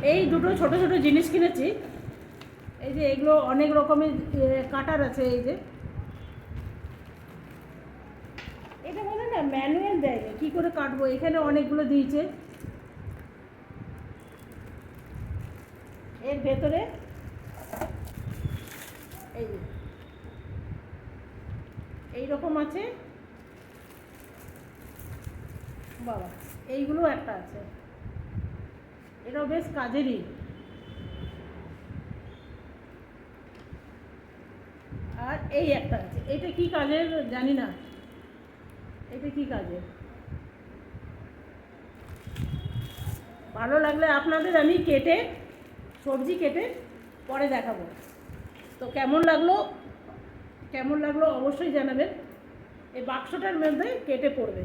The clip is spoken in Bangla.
এই দুটো ছোট ছোট জিনিস কিনেছি। এই যে এগুলো অনেক রকমের কাটার আছে। এই যে এটা বলে না ম্যানুয়াল দেয়নি, কী করে কাটবো, এখানে অনেকগুলো দিয়েছে। এর ভেতরে এই যে এইরকম আছে বাবা, এইগুলো একটা আছে, এটাও বেশ কাজেরই। আর এই একটা আছে, এটা কি কাজের জানি না, এটা কি কাজের, ভালো লাগলে আপনাদের আমি কেটে সবজি কেটে পরে দেখাবো। তো কেমন লাগলো অবশ্যই জানাবেন। এই বাক্সটার মধ্যে কেটে পড়বে।